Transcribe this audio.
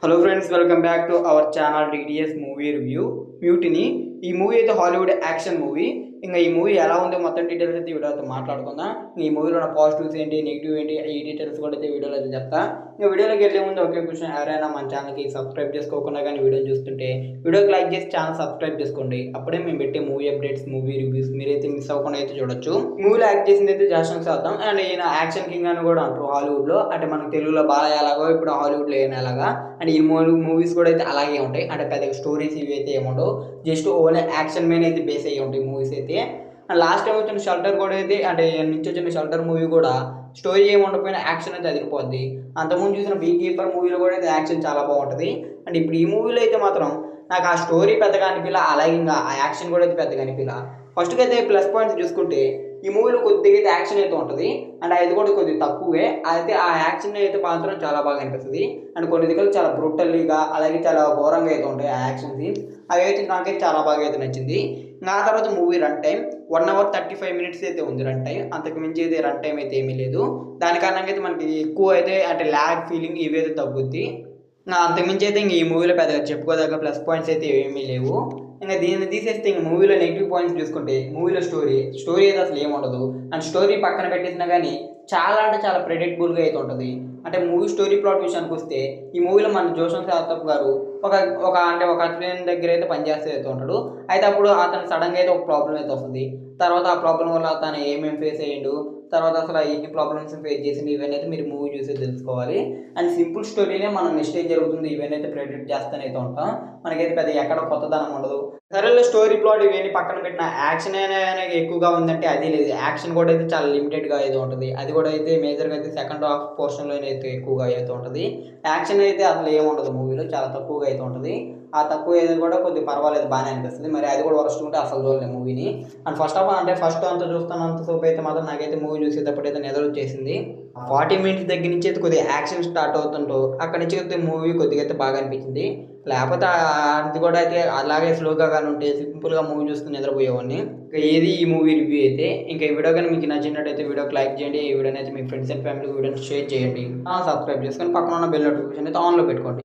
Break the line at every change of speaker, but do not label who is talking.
Hello friends, welcome back to our channel DTS movie review. మ్యూటిని ఈ movie అయితే Hollywood action movie. ఇంకా ఈ movie ఎలా ఉందో మొత్తం డీటెయిల్స్ అయితే వీడియోతో మాట్లాడుకుందాం. ఈ మూవీలో ఉన్న పాజిటివ్స్ ఏంటి, నెగిటివ్ ఏంటి, ఈ డీటెయిల్స్ కూడా అయితే వీడియోలో అయితే చెప్తా. ఇంకా వీడియోలోకి వెళ్ళే ముందు ఒకే క్వశ్చన్, ఎవరైనా మన ఛానల్కి సబ్స్క్రైబ్ చేసుకోకుండా కానీ వీడియో చూస్తుంటే వీడియోకి లైక్ చేసి ఛానల్ సబ్స్క్రైబ్ చేసుకోండి. అప్పుడే మేము పెట్టే మూవీ అప్డేట్స్, మూవీ రివ్యూస్ మీరైతే మిస్ అవ్వకుండా అయితే చూడొచ్చు. మూవీలో యాక్ట్ చేసింది అయితే జాసన్ స్టాథమ్, అండ్ ఈయన యాక్షన్ కింగ్ అని కూడా అంటారు హాలీవుడ్లో. అంటే మనకు తెలుగులో బాలయ్య ఎలాగో ఇప్పుడు హాలీవుడ్లో ఈయన ఎలాగా. అండ్ ఈ మూవీస్ కూడా అయితే అలాగే ఉంటాయి. అంటే పెద్ద స్టోరీస్ ఇవి అయితే ఏముండవు, జస్ట్ ఓన్లీ యాక్షన్ మీద అయితే బేస్ అయ్యి ఉంటాయి మూవీస్ అయితే. అండ్ లాస్ట్ టైం వచ్చిన షెల్టర్ కూడా అయితే, అంటే నుంచి వచ్చిన షెల్టర్ మూవీ కూడా స్టోరీ ఏమి ఉండకపోయినా యాక్షన్ అయితే అదిరిపోద్ది. అంతకుముందు చూసిన బీ కీపర్ మూవీలో కూడా అయితే యాక్షన్ చాలా బాగుంటుంది. అండ్ ఇప్పుడు ఈ మూవీలో అయితే మాత్రం నాకు ఆ స్టోరీ పెద్దగా అనిపించలే, అలాగే ఇంకా ఆ యాక్షన్ కూడా అయితే పెద్దగా అనిపించలే. ఫస్ట్కి అయితే ప్లస్ పాయింట్స్ చూసుకుంటే ఈ మూవీలో కొద్దిగా అయితే యాక్షన్ అయితే ఉంటుంది. అండ్ అది కూడా కొద్దిగా తక్కువే. అయితే ఆ యాక్షన్ అయితే మాత్రం చాలా బాగా అనిపిస్తుంది. అండ్ కొన్ని దగ్గర చాలా బ్రూటల్లీగా, అలాగే చాలా ఘోరంగా అయితే ఉంటాయి ఆ యాక్షన్ సీన్స్. అవి అయితే నాకైతే చాలా బాగా అయితే నచ్చింది. ఆ తర్వాత movie run time 1 hour 35 minutes అయితే ఉంది రన్ టైం. అంతకు మించి అయితే రన్ టైం అయితే ఏమీ లేదు. దాని కారణంగా అయితే మనకి ఎక్కువ అయితే అంటే ల్యాగ్ ఫీలింగ్ ఇవి అయితే తగ్గుద్ది. అంతకుమించి అయితే ఇంక ఈ మూవీలో పెద్దగా చెప్పుకోదగ్గ ప్లస్ పాయింట్స్ అయితే ఏమీ లేవు. ఇంకా దీన్ని తీసేస్తే ఇంక మూవీలో నెగిటివ్ పాయింట్స్ చూసుకుంటే మూవీలో స్టోరీ అయితే అసలు ఏముండదు. అండ్ స్టోరీ పక్కన పెట్టేసినా కానీ చాలా అంటే చాలా ప్రెడిక్టబుల్గా అయితే ఉంటుంది. అంటే మూవీ స్టోరీ ప్లాట్ విషయానికి వస్తే ఈ మూవీలో మన జోసన్ స్టాథమ్ గారు ఒక ఒక అంటే ఒక అతని దగ్గర అయితే పనిచేస్తూ అయితే ఉంటాడు. అయితే అప్పుడు అతను సడన్గా అయితే ఒక ప్రాబ్లం అయితే వస్తుంది. తర్వాత ఆ ప్రాబ్లం వల్ల తను ఏమేమి ఫేస్ అయ్యిండు, తర్వాత అసలు ఎన్ని ప్రాబ్లమ్స్ ఫేస్ చేసింది, ఇవన్నీ అయితే మీరు మూవీ చూసి తెలుసుకోవాలి. అండ్ సింపుల్ స్టోరీనే మనం నెక్స్ట్ ఏం జరుగుతుంది ఇవన్నీ అయితే ప్రెడిక్ట్ చేస్తూనే అయితే ఉంటాం. మనకైతే పెద్ద ఎక్కడ కొత్తదనం ఉండదు. సరేలే స్టోరీ ప్లాట్ ఇవన్నీ పక్కన పెట్టిన యాక్షన్ అనేది ఎక్కువగా ఉందంటే అది లేదు. యాక్షన్ కూడా అయితే చాలా లిమిటెడ్గా అయితే ఉంటుంది. అది కూడా అయితే మేజర్గా అయితే సెకండ్ హాఫ్ పోర్షన్లో అయితే ఎక్కువగా అయితే ఉంటుంది. యాక్షన్ అయితే అసలు ఏముండదు మూవీలో, చాలా తక్కువగా అయితే ఉంటుంది. ఆ తక్కువ ఏది కూడా కొద్దిగా పర్వాలేదు, బాగానే అనిపిస్తుంది. మరి అది కూడా వరస్ట్ ఉంటే అసలు చూడలేదు మూవీని. అండ్ ఫస్ట్ ఆఫ్ ఆల్ అంటే ఫస్ట్ అంతా చూస్తున్నంత సేపు అయితే మాత్రం నాకైతే మూవీ చూసేటప్పుడు అయితే నిద్ర వచ్చేసింది. 40 minutes దగ్గర నుంచి అయితే కొద్దిగా యాక్షన్ స్టార్ట్ అవుతుంటూ అక్కడి నుంచి అయితే మూవీ కొద్దిగా అయితే బాగా అనిపించింది. లేకపోతే అది కూడా అయితే అలాగే స్లోగా కానీ ఉంటే సింపుల్గా మూవీ చూస్తూ నిద్రపోయేవాడిని. ఇంకా ఏది ఈ మూవీ రివ్యూ అయితే. ఇంకా ఈ వీడియో కానీ మీకు నచ్చినట్టయితే వీడియోకి లైక్ చేయండి. ఈ వీడియోని అయితే మీ ఫ్రెండ్స్ అండ్ ఫ్యామిలీకి వీడియోని షేర్ చేయండి. సబ్స్క్రైబ్ చేసుకొని పక్కన ఉన్న బెల్ నోటిఫికేషన్ అయితే ఆన్లో పెట్టుకోండి.